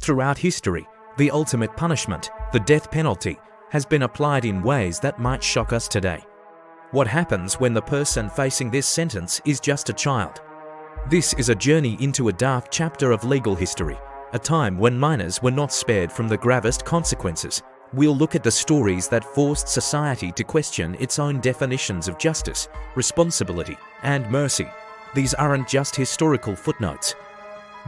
Throughout history, the ultimate punishment, the death penalty, has been applied in ways that might shock us today. What happens when the person facing this sentence is just a child? This is a journey into a dark chapter of legal history, a time when minors were not spared from the gravest consequences. We'll look at the stories that forced society to question its own definitions of justice, responsibility, and mercy. These aren't just historical footnotes.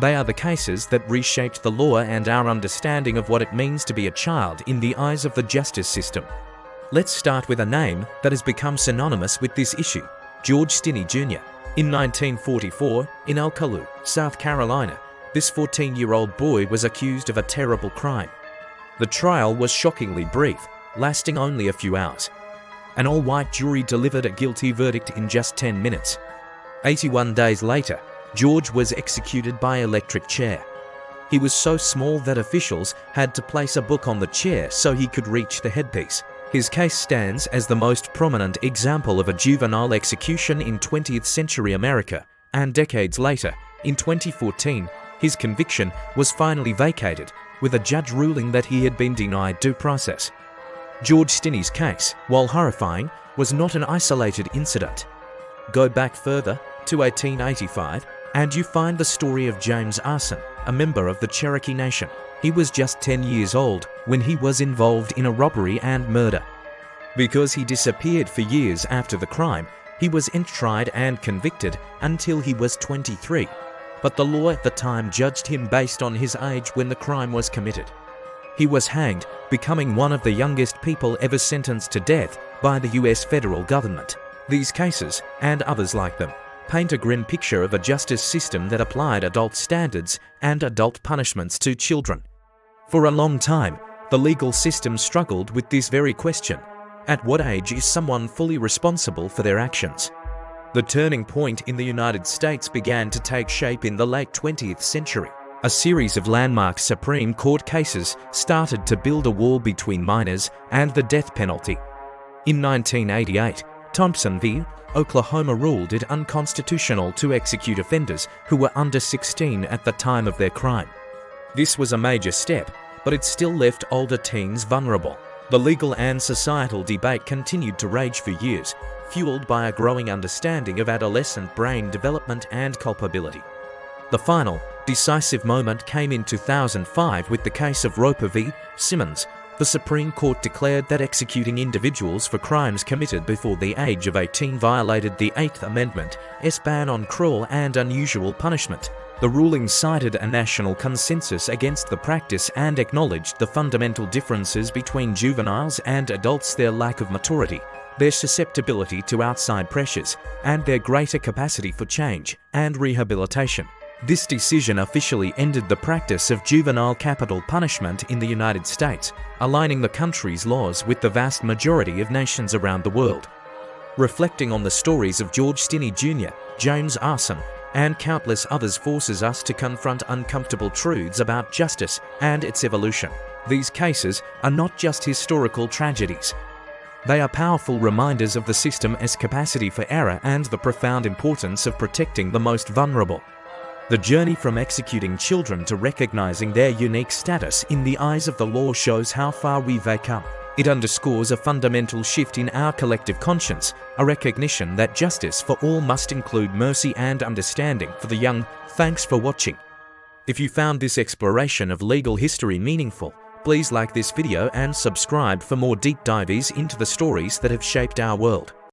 They are the cases that reshaped the law and our understanding of what it means to be a child in the eyes of the justice system. Let's start with a name that has become synonymous with this issue: George Stinney Jr. In 1944, in Elkalu, South Carolina, this 14-year-old boy was accused of a terrible crime. The trial was shockingly brief, lasting only a few hours. An all-white jury delivered a guilty verdict in just 10 minutes. 81 days later, George was executed by electric chair. He was so small that officials had to place a book on the chair so he could reach the headpiece. His case stands as the most prominent example of a juvenile execution in 20th century America, and decades later, in 2014, his conviction was finally vacated, with a judge ruling that he had been denied due process. George Stinney's case, while horrifying, was not an isolated incident. Go back further to 1885, and you find the story of James Arson, a member of the Cherokee Nation. He was just 10 years old when he was involved in a robbery and murder. Because he disappeared for years after the crime, he was tried and convicted until he was 23. But the law at the time judged him based on his age when the crime was committed. He was hanged, becoming one of the youngest people ever sentenced to death by the US federal government. These cases, and others like them, paint a grim picture of a justice system that applied adult standards and adult punishments to children. For a long time, the legal system struggled with this very question: at what age is someone fully responsible for their actions? The turning point in the United States began to take shape in the late 20th century. A series of landmark Supreme Court cases started to build a wall between minors and the death penalty. In 1988, Thompson v. Oklahoma ruled it unconstitutional to execute offenders who were under 16 at the time of their crime. This was a major step, but it still left older teens vulnerable. The legal and societal debate continued to rage for years, fueled by a growing understanding of adolescent brain development and culpability. The final, decisive moment came in 2005 with the case of Roper v. Simmons. The Supreme Court declared that executing individuals for crimes committed before the age of 18 violated the Eighth Amendment's ban on cruel and unusual punishment. The ruling cited a national consensus against the practice and acknowledged the fundamental differences between juveniles and adults: their lack of maturity, their susceptibility to outside pressures, and their greater capacity for change and rehabilitation. This decision officially ended the practice of juvenile capital punishment in the United States, aligning the country's laws with the vast majority of nations around the world. Reflecting on the stories of George Stinney Jr., James Arson, and countless others forces us to confront uncomfortable truths about justice and its evolution. These cases are not just historical tragedies. They are powerful reminders of the system's capacity for error and the profound importance of protecting the most vulnerable. The journey from executing children to recognizing their unique status in the eyes of the law shows how far we've come. It underscores a fundamental shift in our collective conscience, a recognition that justice for all must include mercy and understanding for the young. Thanks for watching. If you found this exploration of legal history meaningful, please like this video and subscribe for more deep dives into the stories that have shaped our world.